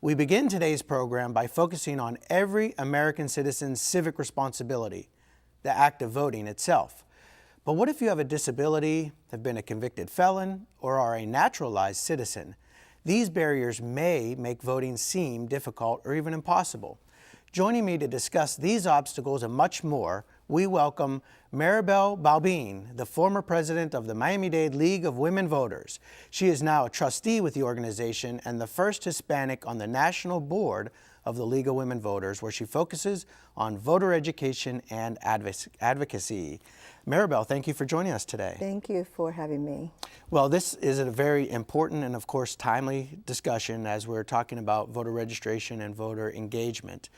We begin today's program by focusing on every American citizen's civic responsibility, the act of voting itself. But what if you have a disability, have been a convicted felon, or are a naturalized citizen? These barriers may make voting seem difficult or even impossible. Joining me to discuss these obstacles and much more, we welcome Maribel Balbin, the former president of the Miami-Dade League of Women Voters. She is now a trustee with the organization and the first Hispanic on the national board of the League of Women Voters, where she focuses on voter education and advocacy. Maribel, thank you for joining us today. Thank you for having me. Well, this is a very important and, of course, timely discussion as we're talking about voter registration and voter engagement.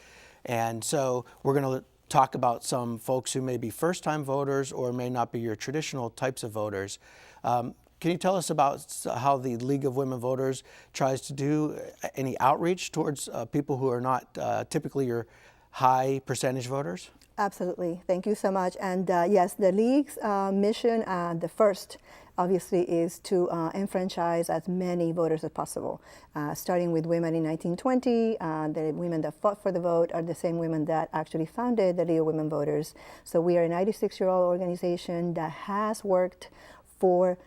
And so we're going to talk about some folks who may be first-time voters or may not be your traditional types of voters. Can you tell us about how the League of Women Voters tries to do any outreach towards people who are not typically your high percentage voters? Absolutely. Thank you so much. And yes, the League's mission, the first, obviously, is to enfranchise as many voters as possible. Starting with women in 1920, the women that fought for the vote are the same women that actually founded the League of Women Voters. So we are a 96-year-old organization that has worked for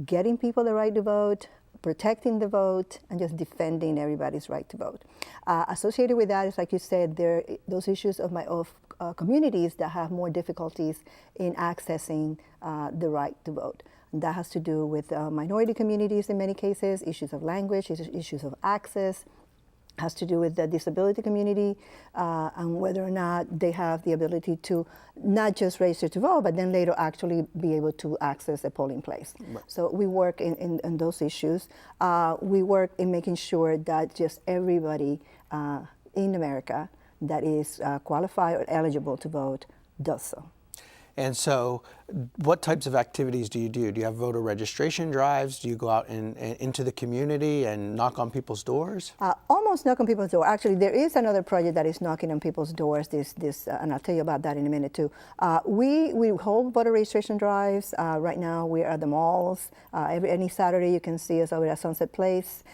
getting people the right to vote, protecting the vote, and just defending everybody's right to vote. Associated with that is, like you said, there those issues of communities that have more difficulties in accessing the right to vote. And that has to do with minority communities in many cases, issues of language, issues of access, has to do with the disability community and whether or not they have the ability to not just register to vote, but then later actually be able to access a polling place. Right. So we work in those issues. We work in making sure that just everybody in America that is qualified or eligible to vote does so. And so what types of activities do you do? Do you have voter registration drives? Do you go out into the community and knock on people's doors? Almost knock on people's door. Actually, there is another project that is knocking on people's doors, and I'll tell you about that in a minute too. We hold voter registration drives. Right now we are at the malls. Any Saturday you can see us over at Sunset Place.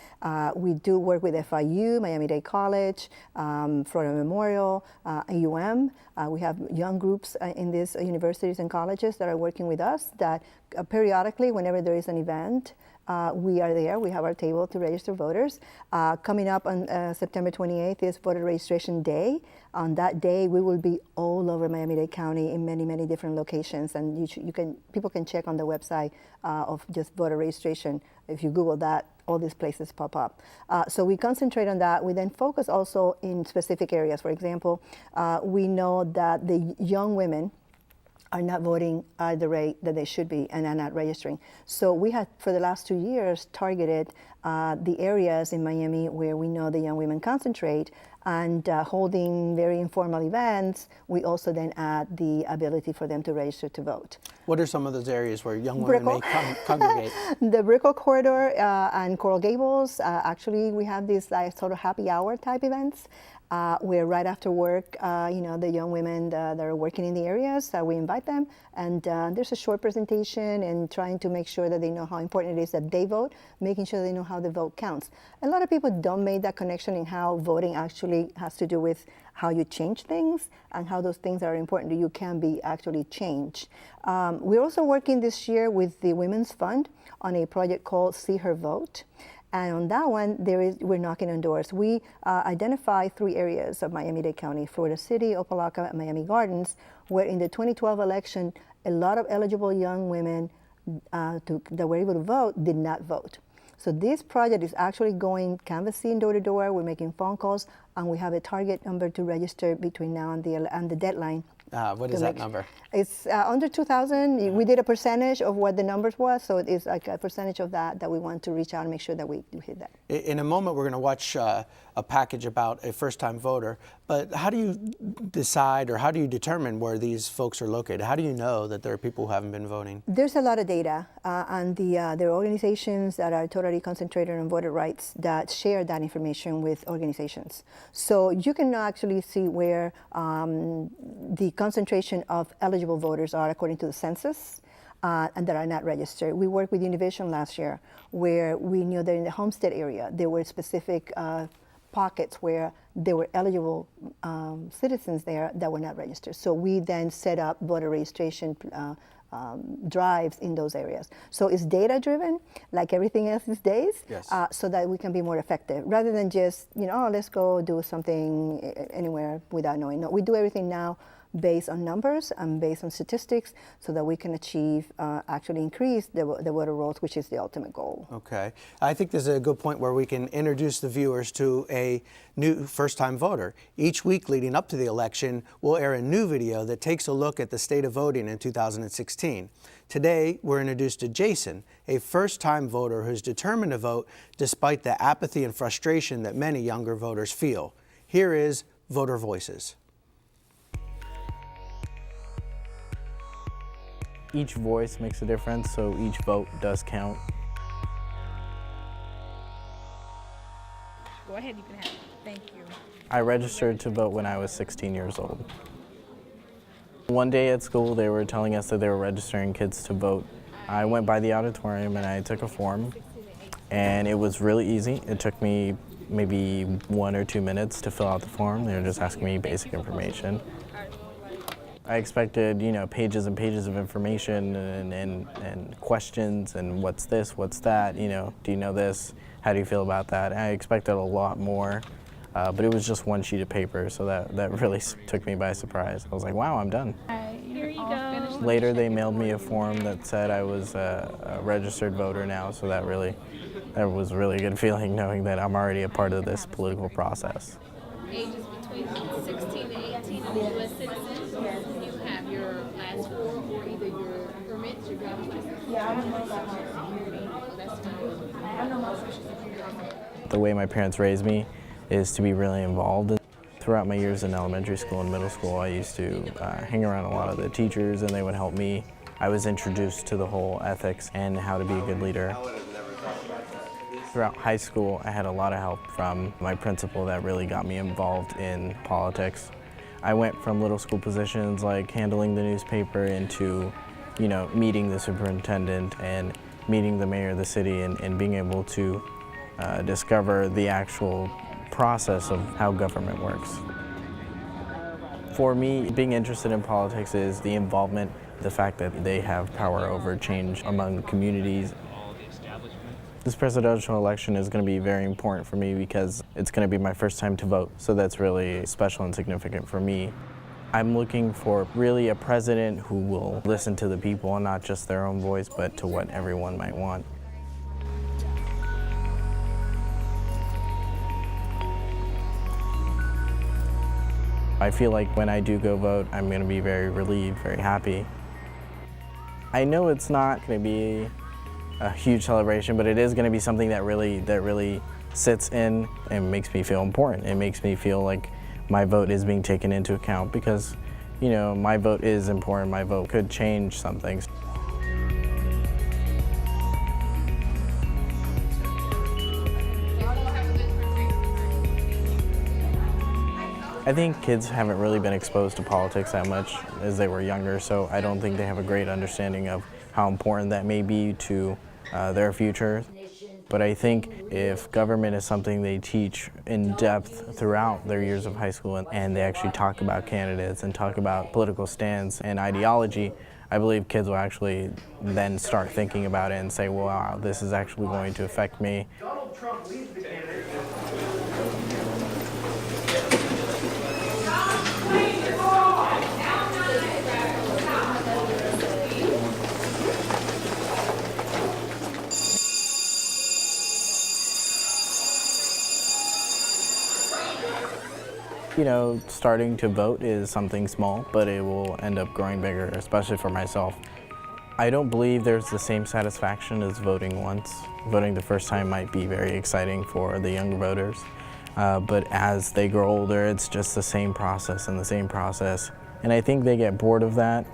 We do work with FIU, Miami-Dade College, Florida Memorial, UM. We have young groups in these universities and colleges that are working with us that periodically, whenever there is an event, we are there. We have our table to register voters. Coming up on September 28th is Voter Registration Day. On that day, we will be all over Miami-Dade County in many, many different locations. And people can check on the website of just voter registration. If you Google that, all these places pop up. So we concentrate on that. We then focus also in specific areas. For example, we know that the young women are not voting at the rate that they should be and are not registering. So we have, for the last 2 years, targeted the areas in Miami where we know the young women concentrate, and holding very informal events. We also then add the ability for them to register to vote. What are some of those areas where young women may congregate? The Brickell Corridor and Coral Gables. Actually, we have these sort of happy hour type events. Where right after work, the young women that are working in the areas, we invite them, and there's a short presentation and trying to make sure that they know how important it is that they vote, making sure they know how the vote counts. A lot of people don't make that connection in how voting actually has to do with how you change things and how those things that are important to you can be actually changed. We're also working this year with the Women's Fund on a project called See Her Vote. And on that one, we're knocking on doors. We identify 3 areas of Miami-Dade County, Florida City, Opelika, and Miami Gardens, where in the 2012 election, a lot of eligible young women that were able to vote did not vote. So this project is actually going canvassing door to door. We're making phone calls, and we have a target number to register between now and the deadline. What is that number? It's under 2,000. We did a percentage of what the numbers was, so it is like a percentage of that we want to reach out and make sure that we hit that. In a moment, we're going to watch a package about a first-time voter, but how do you decide or how do you determine where these folks are located? How do you know that there are people who haven't been voting? There's a lot of data, and there are organizations that are totally concentrated on voter rights that share that information with organizations. So you can actually see where the concentration of eligible voters are according to the census. And that are not registered. We worked with Univision last year, where we knew that in the Homestead area, there were specific pockets where there were eligible citizens there that were not registered. So we then set up voter registration drives in those areas. So it's data driven, like everything else these days, Yes. so that we can be more effective rather than just, oh, let's go do something anywhere without knowing. No, we do everything now based on numbers and based on statistics so that we can achieve, actually increase the voter rolls, which is the ultimate goal. Okay. I think this is a good point where we can introduce the viewers to a new first-time voter. Each week leading up to the election, we'll air a new video that takes a look at the state of voting in 2016. Today, we're introduced to Jason, a first-time voter who's determined to vote despite the apathy and frustration that many younger voters feel. Here is Voter Voices. Each voice makes a difference, so each vote does count. Go ahead, you can have it. Thank you. I registered to vote when I was 16 years old. One day at school, they were telling us that they were registering kids to vote. I went by the auditorium and I took a form, and it was really easy. It took me maybe 1 or 2 minutes to fill out the form. They were just asking me basic information. I expected, pages and pages of information and questions and what's this, what's that, do you know this, how do you feel about that? I expected a lot more, but it was just one sheet of paper, so that really took me by surprise. I was like, wow, I'm done. Here you go. Later, they mailed me a form that said I was a registered voter now, so that was a really good feeling knowing that I'm already a part of this political process. Ages between 16 and 18 and U.S. citizens. You have your last four or either your permits, your driver's license. Yeah, I don't know about my security. That's fine. I know my social security. The way my parents raised me is to be really involved. Throughout my years in elementary school and middle school, I used to hang around a lot of the teachers, and they would help me. I was introduced to the whole ethics and how to be a good leader. Throughout high school, I had a lot of help from my principal that really got me involved in politics. I went from little school positions like handling the newspaper into, meeting the superintendent and meeting the mayor of the city and being able to discover the actual process of how government works. For me, being interested in politics is the involvement, the fact that they have power over change among communities. This presidential election is going to be very important for me because it's going to be my first time to vote, so that's really special and significant for me. I'm looking for really a president who will listen to the people and not just their own voice, but to what everyone might want. I feel like when I do go vote, I'm going to be very relieved, very happy. I know it's not going to be a huge celebration, but it is going to be something that really sits in and makes me feel important. It makes me feel like my vote is being taken into account because, my vote is important. My vote could change some things. I think kids haven't really been exposed to politics that much as they were younger, so I don't think they have a great understanding of how important that may be to their future. But I think if government is something they teach in depth throughout their years of high school and they actually talk about candidates and talk about political stance and ideology, I believe kids will actually then start thinking about it and say, well, wow, this is actually going to affect me. Donald Trump leads the candidate. Starting to vote is something small, but it will end up growing bigger, especially for myself. I don't believe there's the same satisfaction as voting once. Voting the first time might be very exciting for the younger voters, but as they grow older, it's just the same process and the same process. And I think they get bored of that.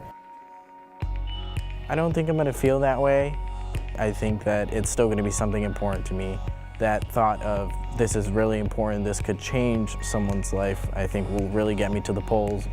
I don't think I'm going to feel that way. I think that it's still going to be something important to me. That thought of this is really important, this could change someone's life, I think will really get me to the polls.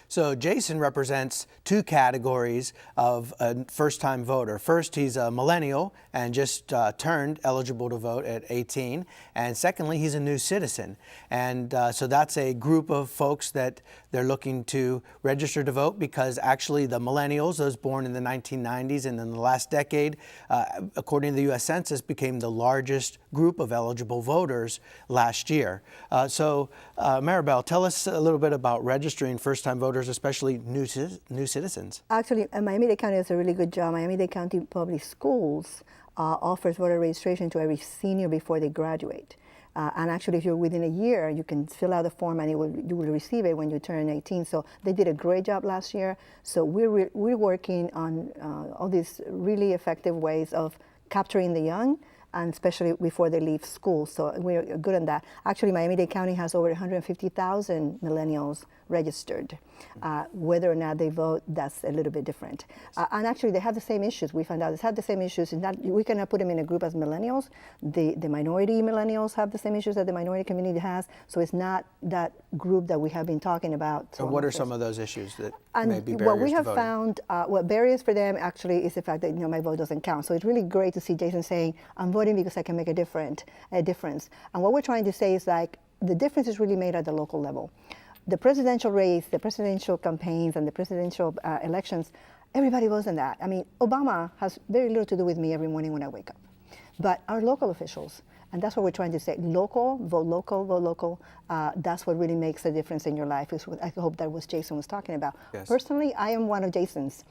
So So Jason represents two categories of a first-time voter. First, he's a millennial and just turned eligible to vote at 18. And secondly, he's a new citizen. And so that's a group of folks that they're looking to register to vote, because actually the millennials, those born in the 1990s and in the last decade, according to the U.S. Census, became the largest group of eligible voters last year. So Maribel, tell us a little bit about registering first-time voters, especially new citizens. Actually, Miami-Dade County does a really good job. Miami-Dade County Public Schools offers voter registration to every senior before they graduate. And actually, if you're within a year, you can fill out the form and you will receive it when you turn 18. So they did a great job last year. So we're working on all these really effective ways of capturing the young, and especially before they leave school. So we're good on that. Actually, Miami-Dade County has over 150,000 millennials registered. Whether or not they vote, that's a little bit different. And actually, they have the same issues. We found out they have the same issues. We cannot put them in a group as millennials. The minority millennials have the same issues that the minority community has. So it's not that group that we have been talking about. And what are some of those issues that may be barriers what we have to voting? found, what barriers for them actually is the fact that my vote doesn't count. So it's really great to see Jason saying, I'm voting because I can make a difference. And what we're trying to say is like, the difference is really made at the local level. The presidential race, the presidential campaigns, and the presidential elections, everybody votes in that. I mean, Obama has very little to do with me every morning when I wake up. But our local officials, and that's what we're trying to say, local, vote local, vote local. That's what really makes a difference in your life. Is what I hope that was Jason was talking about. Yes. Personally, I am one of Jason's.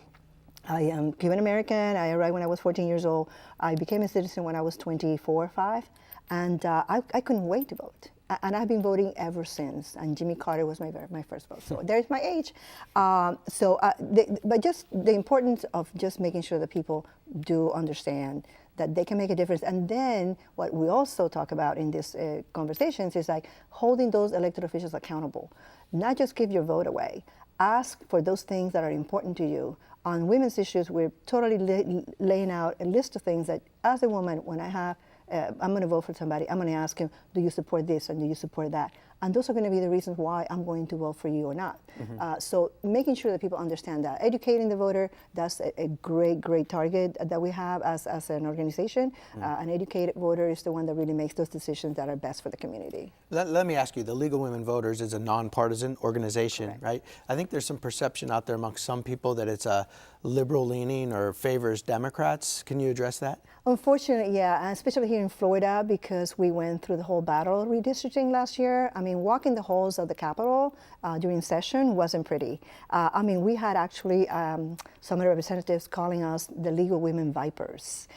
I am Cuban American. I arrived when I was 14 years old. I became a citizen when I was 24 or 5. And I couldn't wait to vote. And I've been voting ever since. And Jimmy Carter was my first vote. So there's my age. But just the importance of just making sure that people do understand that they can make a difference. And then what we also talk about in these conversations is like holding those elected officials accountable. Not just give your vote away. Ask for those things that are important to you. On women's issues, we're totally laying out a list of things that, as a woman, when I'm going to vote for somebody, I'm going to ask him, do you support this and do you support that? And those are going to be the reasons why I'm going to vote for you or not. Mm-hmm. So making sure that people understand that. Educating the voter, that's a great target that we have as an organization. Mm-hmm. An educated voter is the one that really makes those decisions that are best for the community. Let me ask you, the League of Women Voters is a nonpartisan organization, Correct. right? I think there's some perception out there amongst some people that it's a liberal leaning or favors Democrats. Can you address that? Unfortunately, yeah, and especially here in Florida, because we went through the whole battle redistricting last year. I mean, walking the halls of the Capitol during session wasn't pretty. I mean, we had actually some of the representatives calling us the League of Women Vipers,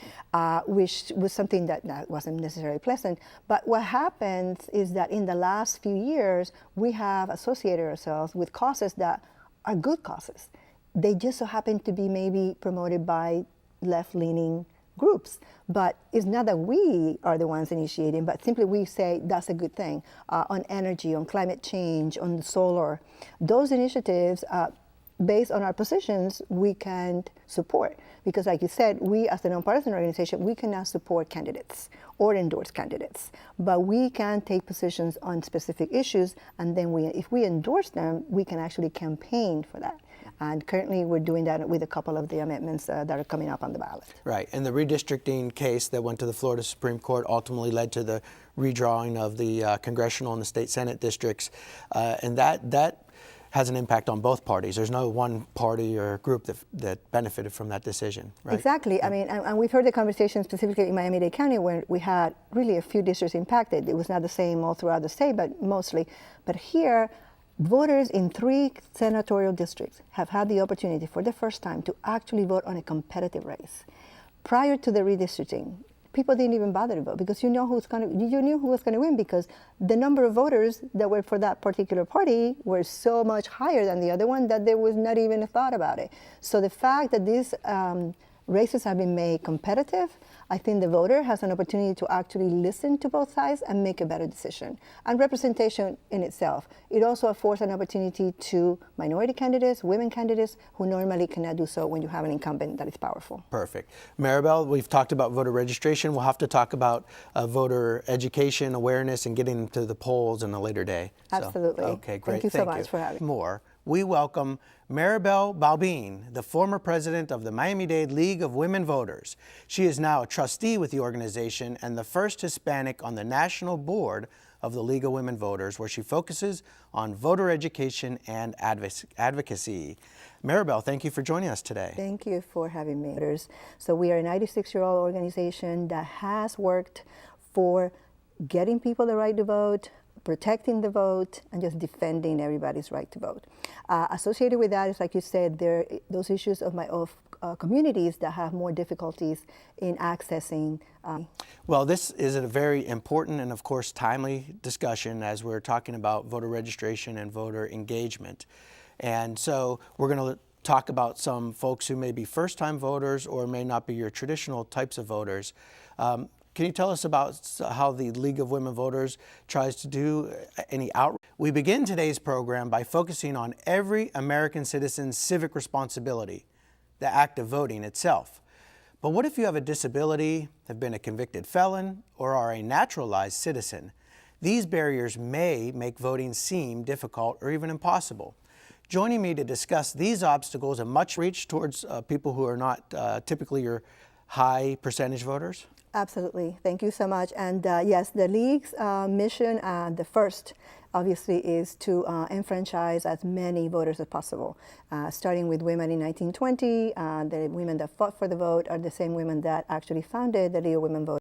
which was something that wasn't necessarily pleasant. But what happens is that in the last few years, we have associated ourselves with causes that are good causes. They just so happen to be maybe promoted by left-leaning groups, but it's not that we are the ones initiating, but simply we say that's a good thing. On energy, on climate change, on solar, those initiatives, based on our positions, we can support. Because like you said, we as a nonpartisan organization, we cannot support candidates or endorse candidates, but we can take positions on specific issues, and then if we endorse them, we can actually campaign for that. And currently we're doing that with a couple of the amendments that are coming up on the ballot. Right, and the redistricting case that went to the Florida Supreme Court ultimately led to the redrawing of the congressional and the state Senate districts, and that has an impact on both parties. There's no one party or group that benefited from that decision, right? Exactly. Yeah. I mean, and we've heard the conversation specifically in Miami-Dade County where we had really a few districts impacted. It was not the same all throughout the state, but mostly. But here, voters in 3 senatorial districts have had the opportunity for the first time to actually vote on a competitive race. Prior to the redistricting, people didn't even bother to vote because you knew who was going to win, because the number of voters that were for that particular party were so much higher than the other one that there was not even a thought about it. So the fact that these races have been made competitive, I think the voter has an opportunity to actually listen to both sides and make a better decision. And representation in itself, it also affords an opportunity to minority candidates, women candidates, who normally cannot do so when you have an incumbent that is powerful. Perfect. Maribel, we've talked about voter registration. We'll have to talk about voter education, awareness, and getting them to the polls in a later day. Absolutely. So, okay, great. Thank you so much for having me. More we welcome Maribel Balbin, the former president of the Miami-Dade League of Women Voters. She is now a trustee with the organization and the first Hispanic on the national board of the League of Women Voters, where she focuses on voter education and advocacy. Maribel, thank you for joining us today. Thank you for having me. So we are a 96-year-old organization that has worked for getting people the right to vote, protecting the vote, and just defending everybody's right to vote. Associated with that is, like you said, those issues of communities that have more difficulties in accessing. Well, this is a very important and, of course, timely discussion as we're talking about voter registration and voter engagement. And so we're going to talk about some folks who may be first-time voters or may not be your traditional types of voters. Can you tell us about how the League of Women Voters tries to do any outreach? We begin today's program by focusing on every American citizen's civic responsibility, the act of voting itself. But what if you have a disability, have been a convicted felon, or are a naturalized citizen? These barriers may make voting seem difficult or even impossible. Joining me to discuss these obstacles and much reach towards people who are not typically your high percentage voters? Absolutely. Thank you so much. And yes, the League's mission, the first, obviously, is to enfranchise as many voters as possible. Starting with women in 1920, the women that fought for the vote are the same women that actually founded the League of Women Voters.